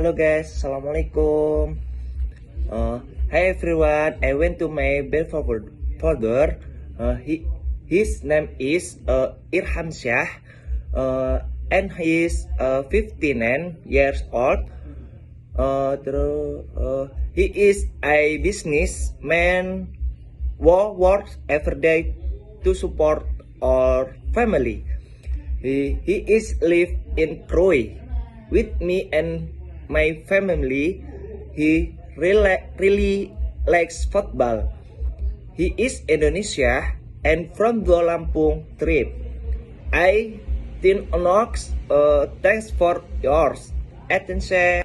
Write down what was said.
Halo guys, assalamualaikum. Hi everyone, I went to my father. His name is Irham Shah, and he is 59 years old. He is a businessman who works every day to support our family. He is live in Croy with me and my family. He really likes football. He is Indonesia and from Dua Lampung trip. I think Onox, thanks for yours attention.